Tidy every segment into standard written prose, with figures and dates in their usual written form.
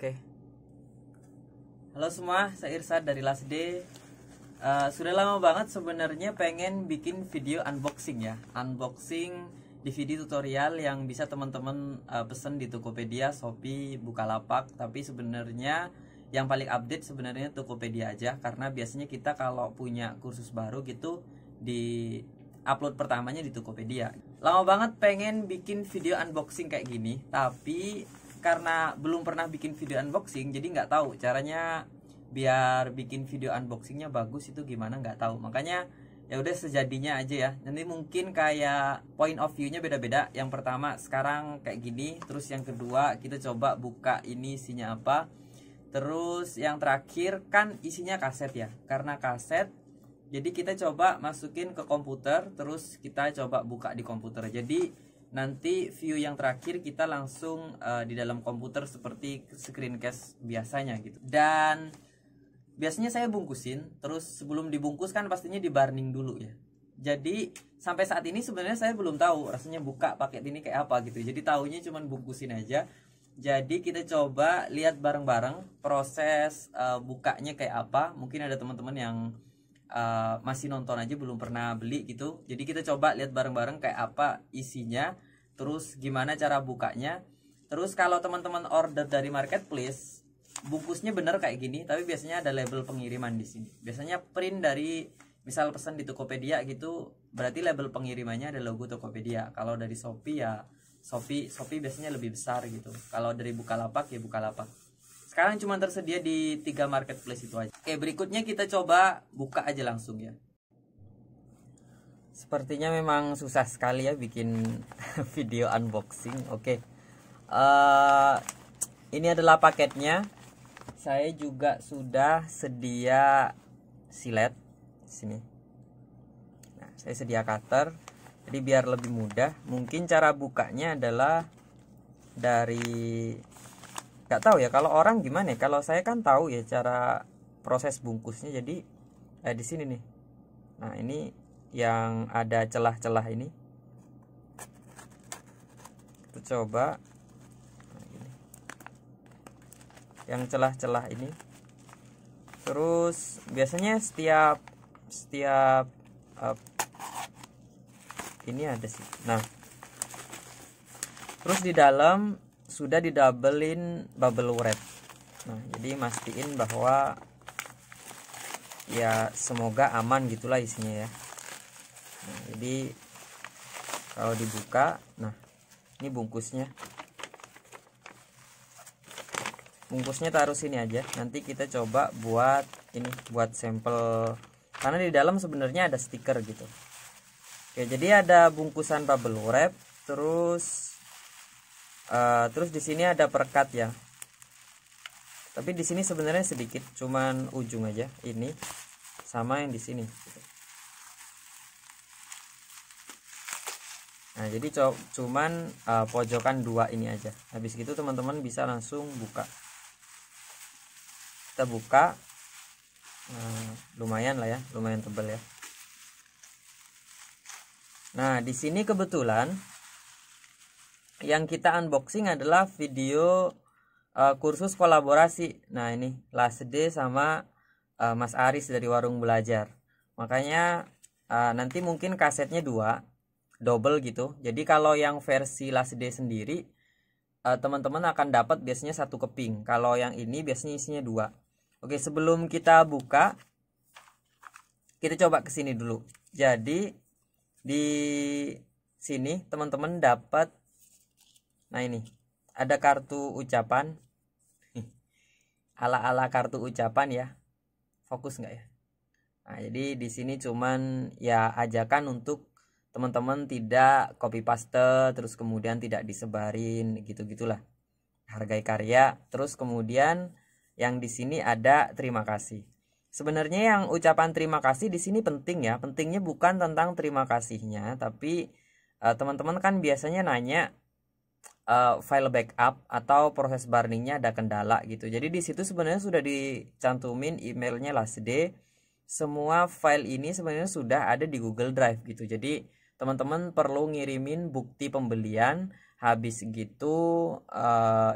Oke. Halo semua, saya Irsad dari Last Day. Sudah lama banget sebenarnya pengen bikin video unboxing ya. Unboxing DVD tutorial yang bisa teman-teman pesen di Tokopedia, Shopee, Bukalapak. Tapi sebenarnya yang paling update sebenarnya Tokopedia aja, karena biasanya kita kalau punya kursus baru gitu di upload pertamanya di Tokopedia. Lama banget pengen bikin video unboxing kayak gini, tapi karena belum pernah bikin video unboxing, jadi nggak tahu caranya biar bikin video unboxingnya bagus itu gimana, nggak tahu. Makanya ya udah sejadinya aja ya. Nanti mungkin kayak point of view-nya beda-beda. Yang pertama sekarang kayak gini, terus yang kedua kita coba buka ini isinya apa. Terus yang terakhir kan isinya kaset ya. Karena kaset, jadi kita coba masukin ke komputer, terus kita coba buka di komputer. Jadi nanti view yang terakhir kita langsung di dalam komputer seperti screencast biasanya gitu. Dan biasanya saya bungkusin, terus sebelum dibungkus kan pastinya di burning dulu ya. Jadi sampai saat ini sebenarnya saya belum tahu rasanya buka paket ini kayak apa gitu. Jadi taunya cuman bungkusin aja. Jadi kita coba lihat bareng-bareng proses bukanya kayak apa. Mungkin ada teman-teman yang masih nonton aja belum pernah beli gitu. Jadi kita coba lihat bareng-bareng kayak apa isinya, terus gimana cara bukanya. Terus kalau teman-teman order dari marketplace, bungkusnya bener kayak gini, tapi biasanya ada label pengiriman di sini. Biasanya print dari misal pesan di Tokopedia gitu, berarti label pengirimannya ada logo Tokopedia. Kalau dari Shopee ya Shopee biasanya lebih besar gitu. Kalau dari Bukalapak ya Bukalapak. Sekarang cuma tersedia di 3 marketplace itu aja. Oke, berikutnya kita coba buka aja langsung ya. Sepertinya memang susah sekali ya bikin video unboxing. Oke. Ini adalah paketnya. Saya juga sudah sedia silet sini. Nah, saya sedia cutter. Jadi biar lebih mudah, mungkin cara bukanya adalah dari, nggak tahu ya kalau orang gimana ya. Kalau saya kan tahu ya cara proses bungkusnya. Jadi di sini nih. Nah, ini yang ada celah-celah ini. Kita coba. Nah, ini. Yang celah-celah ini. Terus biasanya setiap ini ada sih. Nah, terus di dalam sudah didabelin bubble wrap. Nah, jadi mastiin bahwa ya semoga aman gitulah isinya ya. Nah, jadi kalau dibuka, nah ini bungkusnya. Bungkusnya taruh sini aja. Nanti kita coba buat ini, buat sampel. Karena di dalam sebenarnya ada stiker gitu. Oke, jadi ada bungkusan bubble wrap, terus di sini ada perekat ya. Tapi di sini sebenarnya sedikit, cuman ujung aja ini sama yang di sini. Nah, jadi cuman pojokan 2 ini aja. Habis gitu teman-teman bisa langsung buka. Kita buka, lumayan lah ya, lumayan tebal ya. Nah, di sini kebetulan yang kita unboxing adalah video kursus kolaborasi. Nah, ini Last Day sama Mas Aris dari Warung Belajar. Makanya nanti mungkin kasetnya 2 double gitu. Jadi kalau yang versi Last Day sendiri teman-teman akan dapat biasanya 1 keping. Kalau yang ini biasanya isinya 2. Oke, sebelum kita buka, kita coba ke sini dulu. Jadi di sini teman-teman dapat, nah ini ada kartu ucapan ala-ala kartu ucapan ya. Fokus nggak ya? Nah, jadi di sini cuman ya ajakan untuk teman-teman tidak copy paste, terus kemudian tidak disebarin gitu-gitulah. Hargai karya. Terus kemudian yang di sini ada terima kasih. Sebenarnya yang ucapan terima kasih di sini penting ya. Pentingnya bukan tentang terima kasihnya, tapi teman-teman kan biasanya nanya file backup atau proses burningnya ada kendala gitu. Jadi di situ sebenarnya sudah dicantumin emailnya Last Day. Semua file ini sebenarnya sudah ada di Google Drive gitu. Jadi teman-teman perlu ngirimin bukti pembelian, Habis gitu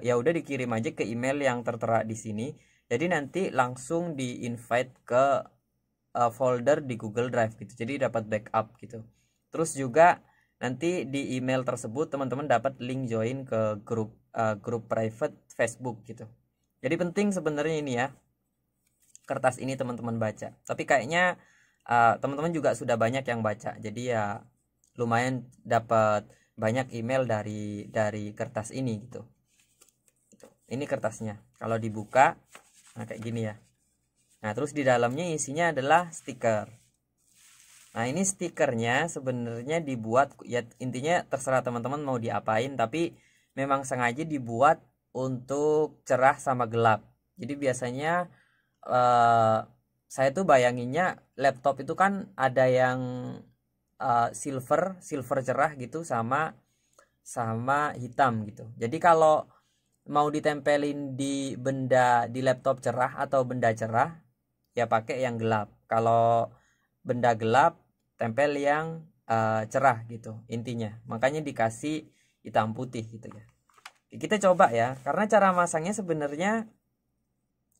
ya udah dikirim aja ke email yang tertera di sini. Jadi nanti langsung di invite ke folder di Google Drive gitu. Jadi dapat backup gitu. Terus juga nanti di email tersebut teman-teman dapat link join ke grup private Facebook gitu. Jadi penting sebenarnya ini ya, kertas ini teman-teman baca. Tapi kayaknya teman-teman juga sudah banyak yang baca. Jadi ya lumayan dapat banyak email dari kertas ini gitu. Ini kertasnya. Kalau dibuka, nah kayak gini ya. Nah terus di dalamnya isinya adalah stiker. Nah ini stikernya sebenarnya dibuat ya, intinya terserah teman-teman mau diapain, tapi memang sengaja dibuat untuk cerah sama gelap. Jadi biasanya saya tuh bayanginnya laptop itu kan ada yang silver cerah gitu sama hitam gitu. Jadi kalau mau ditempelin di benda di laptop cerah atau benda cerah ya pakai yang gelap. Kalau benda gelap tempel yang cerah gitu intinya. Makanya dikasih hitam putih gitu ya. Kita coba ya, karena cara masangnya sebenarnya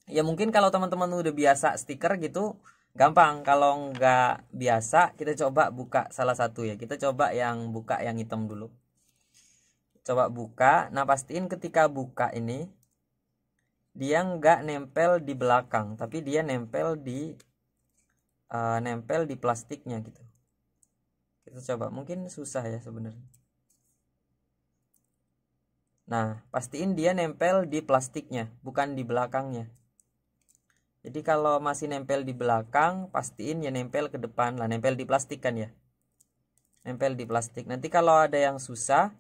ya mungkin kalau teman-teman udah biasa stiker gitu gampang. Kalau nggak biasa kita coba buka salah satu ya. Kita coba yang buka yang hitam dulu. Coba buka. Nah pastiin ketika buka ini dia nggak nempel di belakang, tapi dia nempel di plastiknya gitu. Kita coba, mungkin susah ya sebenarnya. Nah pastiin dia nempel di plastiknya, bukan di belakangnya. Jadi kalau masih nempel di belakang, pastiin ya nempel ke depan lah, nempel di plastik kan ya. Nempel di plastik. Nanti kalau ada yang susah,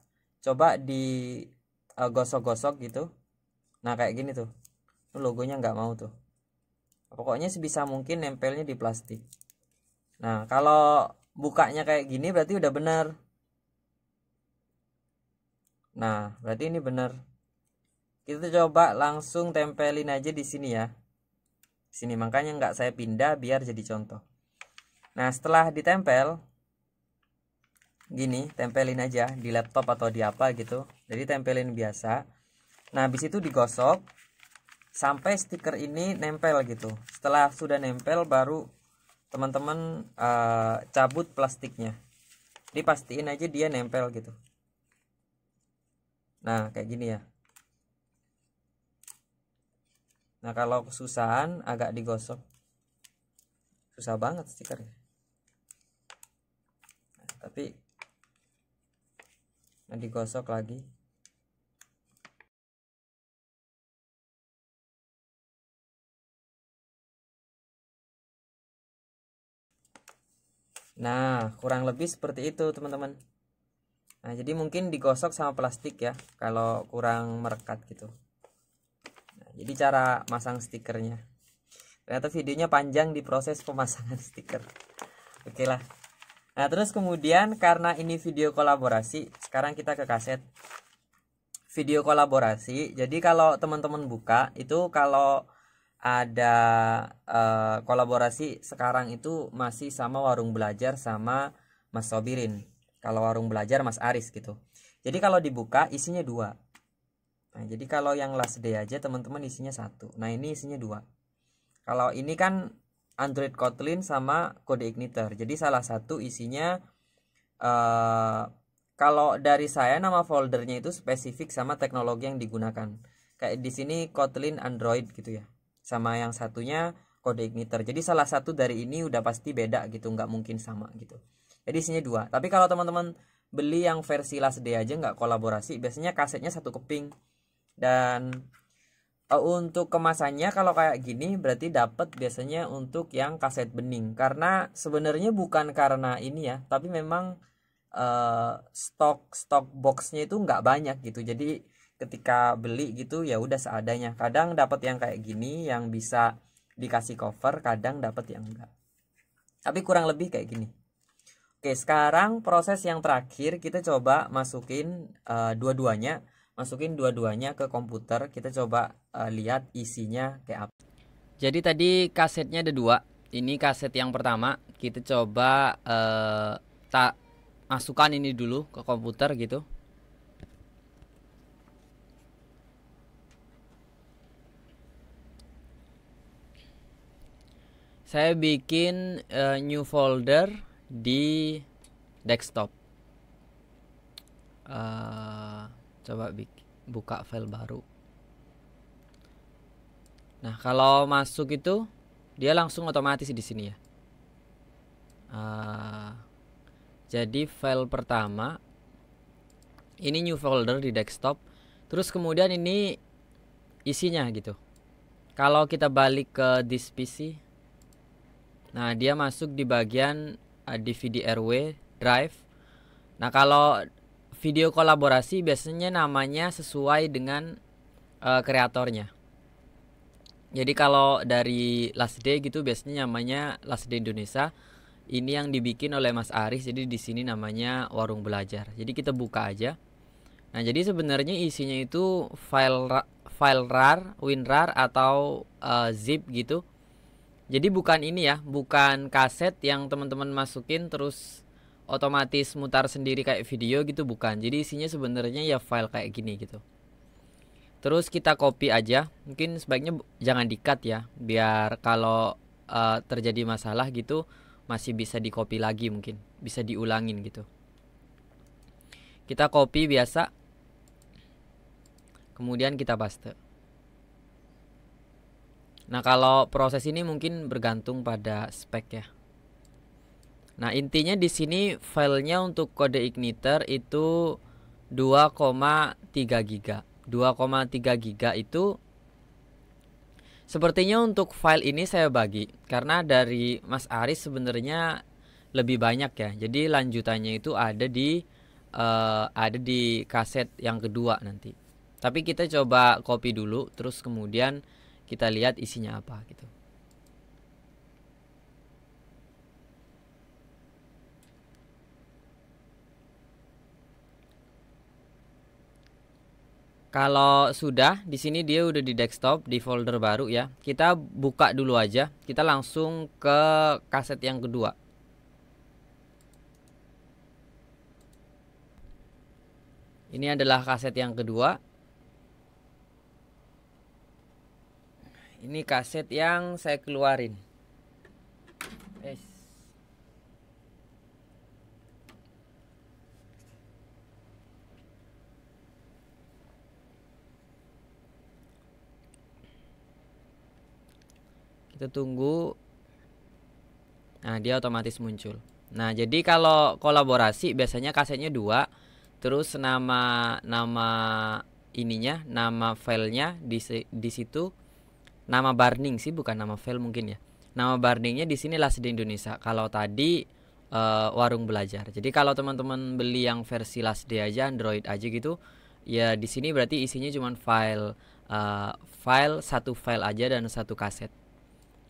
coba di gosok-gosok gitu. Nah kayak gini tuh. Logonya nggak mau tuh. Pokoknya sebisa mungkin nempelnya di plastik. Nah kalau bukanya kayak gini berarti udah bener. Nah berarti ini bener. Kita coba langsung tempelin aja di sini ya. Sini makanya nggak saya pindah biar jadi contoh. Nah setelah ditempel gini, tempelin aja di laptop atau di apa gitu. Jadi tempelin biasa. Nah habis itu digosok sampai stiker ini nempel gitu. Setelah sudah nempel baru teman-teman cabut plastiknya. Jadi pastiin aja dia nempel gitu. Nah kayak gini ya. Nah kalau kesusahan agak digosok, susah banget stikernya. Nah, tapi digosok lagi. Nah kurang lebih seperti itu teman-teman. Nah jadi mungkin digosok sama plastik ya kalau kurang merekat gitu. Jadi cara masang stikernya. Ternyata videonya panjang di proses pemasangan stiker. Oke lah. Nah terus kemudian karena ini video kolaborasi, sekarang kita ke kaset. Video kolaborasi. Jadi kalau teman-teman buka itu kalau ada kolaborasi sekarang itu masih sama Warung Belajar sama Mas Sobirin. Kalau Warung Belajar Mas Aris gitu. Jadi kalau dibuka isinya 2. Nah, jadi kalau yang last day aja teman-teman isinya 1. Nah, ini isinya 2. Kalau ini kan Android Kotlin sama kode igniter. Jadi salah satu isinya kalau dari saya nama foldernya itu spesifik sama teknologi yang digunakan. Kayak di sini Kotlin Android gitu ya. Sama yang satunya kode igniter. Jadi salah satu dari ini udah pasti beda gitu, nggak mungkin sama gitu. Jadi isinya 2. Tapi kalau teman-teman beli yang versi last day aja nggak kolaborasi, biasanya kasetnya 1 keping. Dan untuk kemasannya kalau kayak gini berarti dapat biasanya untuk yang kaset bening, karena sebenarnya bukan karena ini ya, tapi memang stok boxnya itu nggak banyak gitu. Jadi ketika beli gitu ya udah seadanya. Kadang dapat yang kayak gini yang bisa dikasih cover, kadang dapat yang enggak, tapi kurang lebih kayak gini. Oke sekarang proses yang terakhir kita coba masukin dua-duanya ke komputer. Kita coba lihat isinya kayak apa. Jadi tadi kasetnya ada 2. Ini kaset yang pertama. Kita coba tak masukkan ini dulu ke komputer gitu. Saya bikin new folder di desktop. Coba buka file baru. Nah, kalau masuk itu dia langsung otomatis di sini ya. Jadi file pertama ini new folder di desktop. Terus kemudian ini isinya gitu. Kalau kita balik ke this PC, nah dia masuk di bagian DVD RW drive. Nah, kalau video kolaborasi biasanya namanya sesuai dengan kreatornya. Jadi kalau dari Last Day gitu biasanya namanya Last Day Indonesia. Ini yang dibikin oleh Mas Aris, jadi di sini namanya Warung Belajar. Jadi kita buka aja. Nah, jadi sebenarnya isinya itu file RAR, WinRAR atau zip gitu. Jadi bukan ini ya, bukan kaset yang teman-teman masukin terus otomatis mutar sendiri kayak video gitu, bukan. Jadi isinya sebenarnya ya file kayak gini gitu. Terus kita copy aja. Mungkin sebaiknya jangan di-cut ya, biar kalau terjadi masalah gitu masih bisa di copy lagi, mungkin bisa diulangin gitu. Kita copy biasa, kemudian kita paste. Nah, kalau proses ini mungkin bergantung pada spek ya. Nah, intinya di sini filenya untuk kode igniter itu 2,3 GB. 2,3 GB itu sepertinya untuk file ini saya bagi karena dari Mas Aris sebenarnya lebih banyak ya. Jadi lanjutannya itu ada di kaset yang kedua nanti. Tapi kita coba copy dulu terus kemudian kita lihat isinya apa gitu. Kalau sudah di sini dia udah di desktop di folder baru ya. Kita buka dulu aja. Kita langsung ke kaset yang kedua. Ini adalah kaset yang kedua. Ini kaset yang saya keluarin. Kita tunggu. Nah, dia otomatis muncul. Nah, jadi kalau kolaborasi biasanya kasetnya 2, terus nama ininya, nama filenya di situ, nama burning sih, bukan nama file mungkin ya. Nama burningnya di sini Last Day Indonesia. Kalau tadi Warung Belajar. Jadi kalau teman-teman beli yang versi Last Day aja, Android aja gitu, ya di sini berarti isinya cuma satu file aja dan satu kaset.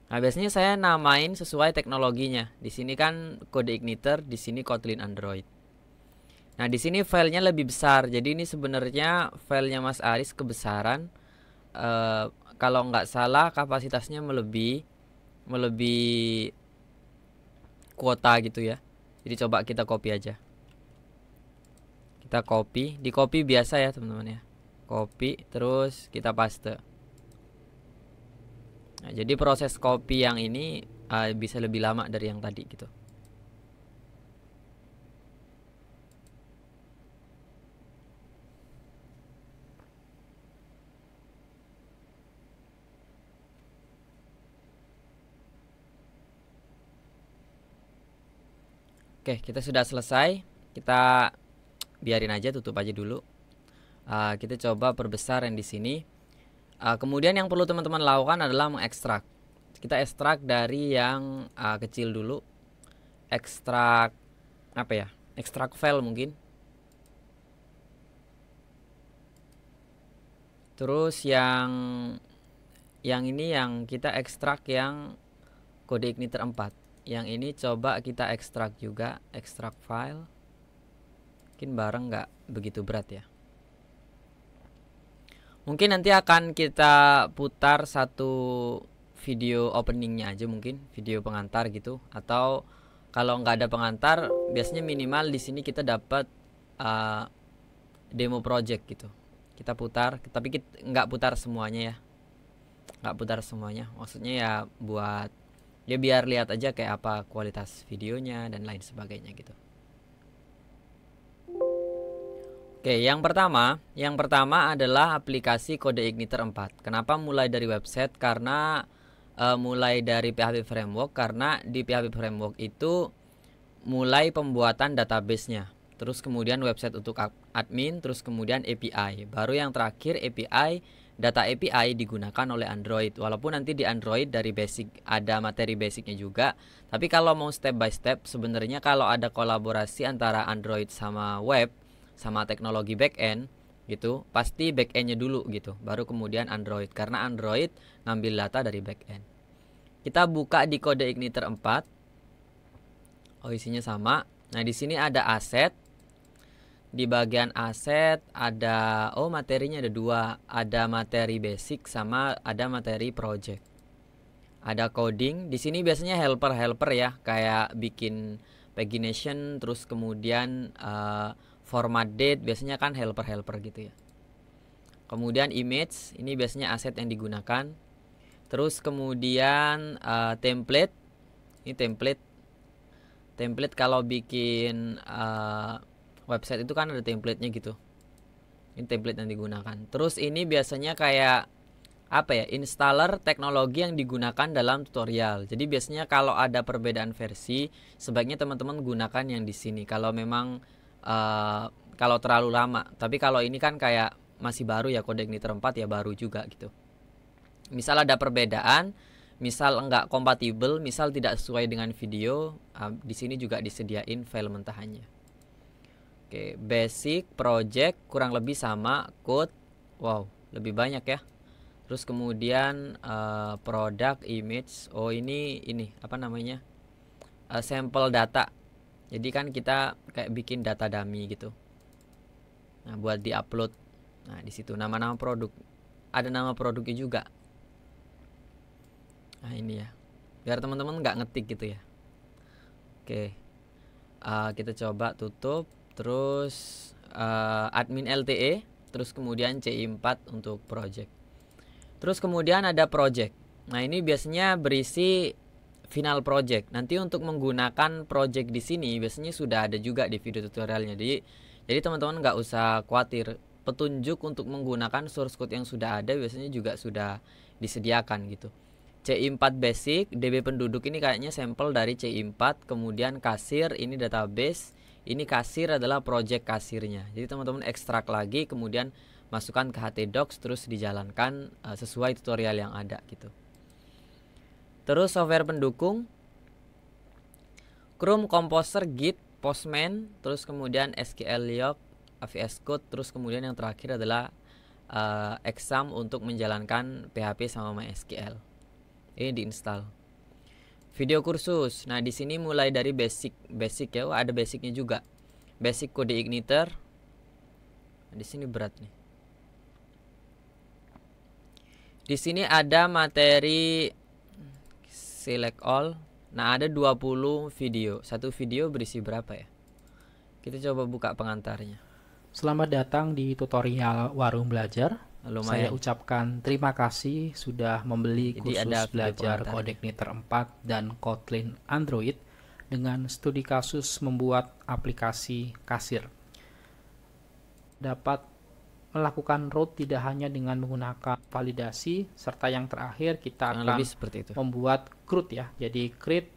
Nah, biasanya saya namain sesuai teknologinya. Di sini kan kode igniter, di sini Kotlin Android. Nah, di sini filenya lebih besar. Jadi ini sebenarnya filenya Mas Aris kebesaran. Kalau nggak salah kapasitasnya melebihi kuota gitu ya. Jadi coba kita copy aja. Kita copy, di copy biasa ya teman-teman ya. Copy terus kita paste. Nah, jadi proses copy yang ini bisa lebih lama dari yang tadi gitu. Oke, kita sudah selesai. Kita biarin aja, tutup aja dulu. Kita coba perbesar yang di sini. Kemudian yang perlu teman-teman lakukan adalah mengekstrak. Kita ekstrak dari yang kecil dulu. Ekstrak apa ya? Ekstrak file mungkin. Terus yang ini yang kita ekstrak yang kode igniter 4. Yang ini coba kita ekstrak juga, ekstrak file. Mungkin bareng nggak begitu berat ya. Mungkin nanti akan kita putar satu video openingnya aja, mungkin video pengantar gitu. Atau kalau nggak ada pengantar, biasanya minimal di sini kita dapat demo project gitu. Kita putar, tapi kita nggak putar semuanya ya. Nggak putar semuanya. Maksudnya ya buat Ya biar lihat aja kayak apa kualitas videonya dan lain sebagainya gitu. Oke, yang pertama adalah aplikasi Codeigniter 4. Kenapa mulai dari website? Karena mulai dari PHP Framework, karena di PHP Framework itu mulai pembuatan database-nya. Terus kemudian website untuk admin, terus kemudian API. Baru yang terakhir API, data API digunakan oleh Android. Walaupun nanti di Android dari basic ada materi basicnya juga. Tapi kalau mau step by step, sebenarnya kalau ada kolaborasi antara Android sama web, sama teknologi backend gitu, pasti backendnya dulu gitu, baru kemudian Android. Karena Android ngambil data dari backend. Kita buka di Codeigniter 4. Oh, isinya sama. Nah, di sini ada aset. Di bagian aset ada materinya ada dua, ada materi basic sama ada materi project. Ada coding. Di sini biasanya helper ya, kayak bikin pagination, terus kemudian format date, biasanya kan helper gitu ya. Kemudian image, ini biasanya aset yang digunakan. Terus kemudian template. Ini template kalau bikin website itu kan ada templatenya gitu. Ini template yang digunakan. Terus ini biasanya kayak installer teknologi yang digunakan dalam tutorial. Jadi biasanya kalau ada perbedaan versi, sebaiknya teman-teman gunakan yang di sini. Kalau memang kalau terlalu lama. Tapi kalau ini kan kayak masih baru ya, Codeigniter 4 ya baru juga gitu. Misal ada perbedaan, misal enggak kompatibel, misal tidak sesuai dengan video, di sini juga disediain file mentahannya. Oke, basic, project kurang lebih sama, code, wow, lebih banyak ya. Terus kemudian product, image, ini apa namanya? Sampel data. Jadi kan kita kayak bikin data dummy gitu. Nah, buat diupload. Nah, di situ nama-nama produk. Ada nama produknya juga. Nah, ini ya. Biar teman-teman nggak ngetik gitu ya. Oke. Kita coba tutup. Terus admin LTE, terus kemudian CI4 untuk project. Terus kemudian ada project. Nah, ini biasanya berisi final project. Nanti untuk menggunakan project di sini biasanya sudah ada juga di video tutorialnya. Jadi teman-teman nggak usah khawatir. Petunjuk untuk menggunakan source code yang sudah ada biasanya juga sudah disediakan gitu. CI4 basic, DB penduduk ini kayaknya sampel dari CI4, kemudian kasir ini database. Ini kasir adalah project kasirnya. Jadi teman-teman ekstrak lagi, kemudian masukkan ke htdocs, terus dijalankan sesuai tutorial yang ada gitu. Terus software pendukung, Chrome Composer, Git, Postman, terus kemudian SQL Yoke, VS Code, terus kemudian yang terakhir adalah exam untuk menjalankan PHP sama MySQL. Ini diinstal. Video kursus. Nah, di sini mulai dari basic ya, ada basicnya juga. Basic Codeigniter. Di sini berat nih. Di sini ada materi select all. Nah, ada 20 video. Satu video berisi berapa ya? Kita coba buka pengantarnya. Selamat datang di tutorial Warung Belajar. Lumayan. Saya ucapkan terima kasih sudah membeli kursus belajar Codeigniter 4 dan Kotlin Android dengan studi kasus membuat aplikasi kasir. Dapat melakukan root tidak hanya dengan menggunakan validasi, serta yang terakhir kita akan membuat CRUD ya. Jadi create.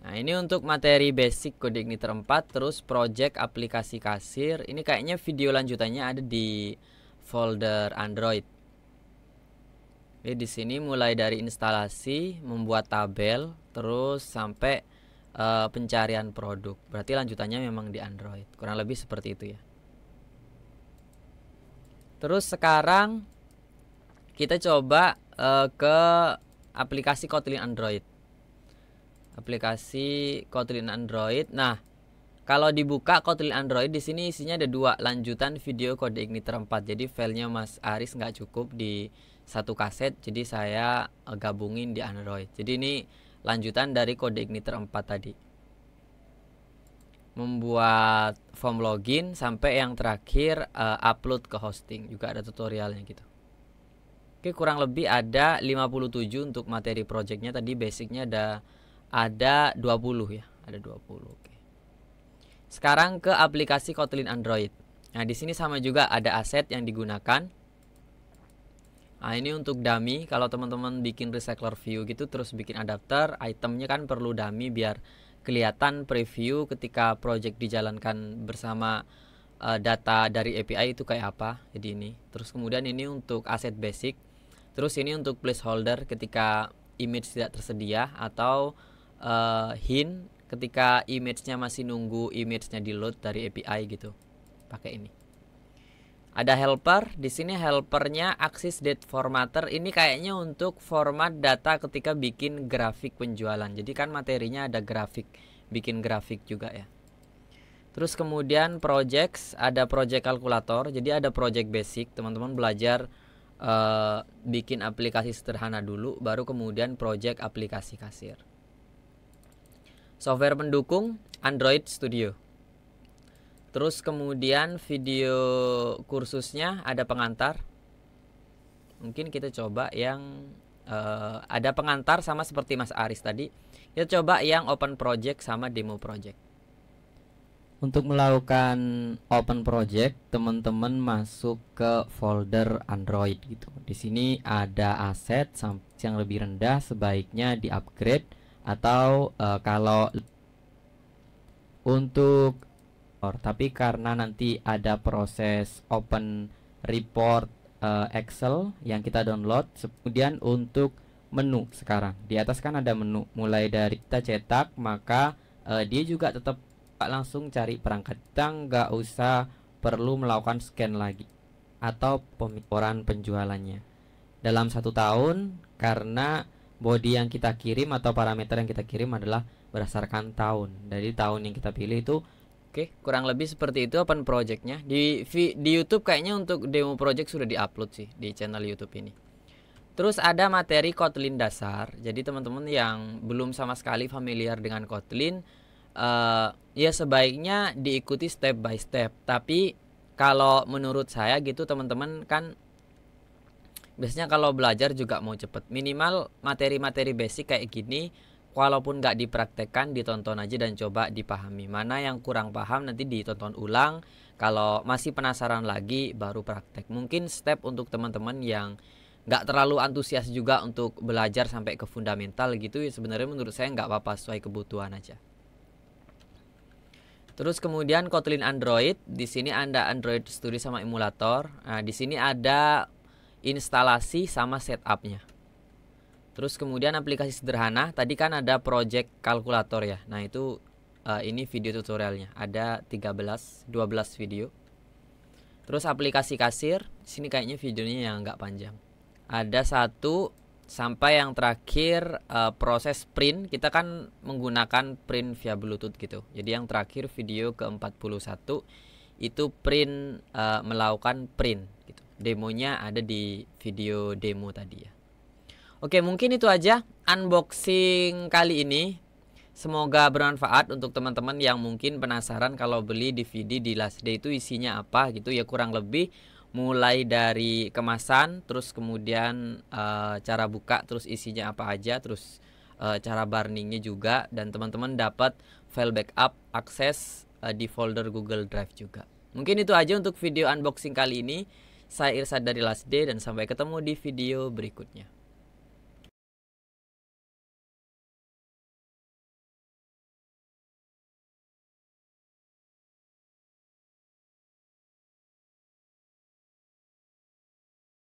Nah, ini untuk materi basic Codeigniter 4, terus project aplikasi kasir. Ini kayaknya video lanjutannya ada di folder Android. Jadi di sini mulai dari instalasi, membuat tabel, terus sampai pencarian produk. Berarti lanjutannya memang di Android. Kurang lebih seperti itu ya. Terus sekarang kita coba ke aplikasi Kotlin Android. Aplikasi Kotlin Android. Nah, kalau dibuka Kotlin Android, di sini isinya ada dua lanjutan video Codeigniter 4. Jadi filenya Mas Aris nggak cukup di satu kaset, jadi saya gabungin di Android. Jadi ini lanjutan dari Codeigniter 4 tadi. Membuat form login sampai yang terakhir upload ke hosting, juga ada tutorialnya gitu. Oke, kurang lebih ada 57 untuk materi projectnya. Tadi basicnya ada 20 ya, ada 20. Oke. Sekarang ke aplikasi Kotlin Android. Nah, di sini sama juga ada aset yang digunakan. Nah, ini untuk dummy. Kalau teman-teman bikin recycler view gitu terus bikin adapter, itemnya kan perlu dummy biar kelihatan preview ketika project dijalankan bersama data dari API itu kayak apa. Jadi ini. Terus kemudian ini untuk aset basic. Terus ini untuk placeholder ketika image tidak tersedia atau hint ketika image-nya masih nunggu image-nya di load dari API gitu. Pakai ini. Ada helper, di sini helpernya axis date formatter. Ini kayaknya untuk format data ketika bikin grafik penjualan. Jadi kan materinya ada grafik, bikin grafik juga ya. Terus kemudian projects, ada project kalkulator. Jadi ada project basic, teman-teman belajar bikin aplikasi sederhana dulu, baru kemudian project aplikasi kasir. Software pendukung Android Studio. Terus kemudian video kursusnya ada pengantar. Mungkin kita coba yang ada pengantar sama seperti Mas Aris tadi. Kita coba yang open project sama demo project. Untuk melakukan open project, teman-teman masuk ke folder Android gitu. Di sini ada aset yang lebih rendah, sebaiknya di-upgrade atau kalau untuk tapi karena nanti ada proses open report Excel yang kita download. Kemudian untuk menu sekarang di atas kan ada menu, mulai dari kita cetak maka dia juga tetap langsung cari perangkat, kita nggak usah perlu melakukan scan lagi atau pemikiran penjualannya dalam 1 tahun, karena body yang kita kirim atau parameter yang kita kirim adalah berdasarkan tahun. Dari tahun yang kita pilih itu. Oke, kurang lebih seperti itu open projectnya. Di YouTube kayaknya untuk demo project sudah diupload sih di channel YouTube ini. Terus ada materi Kotlin dasar. Jadi teman-teman yang belum sama sekali familiar dengan Kotlin, ya sebaiknya diikuti step by step. Tapi kalau menurut saya gitu teman-teman kan biasanya kalau belajar juga mau cepet, minimal materi-materi basic kayak gini walaupun nggak dipraktekkan, ditonton aja dan coba dipahami. Mana yang kurang paham nanti ditonton ulang. Kalau masih penasaran lagi baru praktek. Mungkin step untuk teman-teman yang nggak terlalu antusias juga untuk belajar sampai ke fundamental gitu ya, sebenarnya menurut saya nggak apa-apa, sesuai kebutuhan aja. Terus kemudian Kotlin Android, di sini ada Android Studio sama emulator. Nah, di sini ada instalasi sama setupnya. Terus kemudian aplikasi sederhana, tadi kan ada project kalkulator ya. Nah, itu ini video tutorialnya. Ada 12 video. Terus aplikasi kasir, di sini kayaknya videonya yang nggak panjang. Ada 1 sampai yang terakhir proses print. Kita kan menggunakan print via Bluetooth gitu. Jadi yang terakhir video ke-41 itu print, melakukan print gitu. Demonya ada di video demo tadi ya. Oke, mungkin itu aja unboxing kali ini. Semoga bermanfaat untuk teman-teman yang mungkin penasaran kalau beli DVD di Lastday itu isinya apa gitu ya, kurang lebih mulai dari kemasan, terus kemudian cara buka, terus isinya apa aja, terus cara burningnya juga, dan teman-teman dapat file backup akses di folder Google Drive juga. Mungkin itu aja untuk video unboxing kali ini. Saya Irsad dari Lastday dan sampai ketemu di video berikutnya.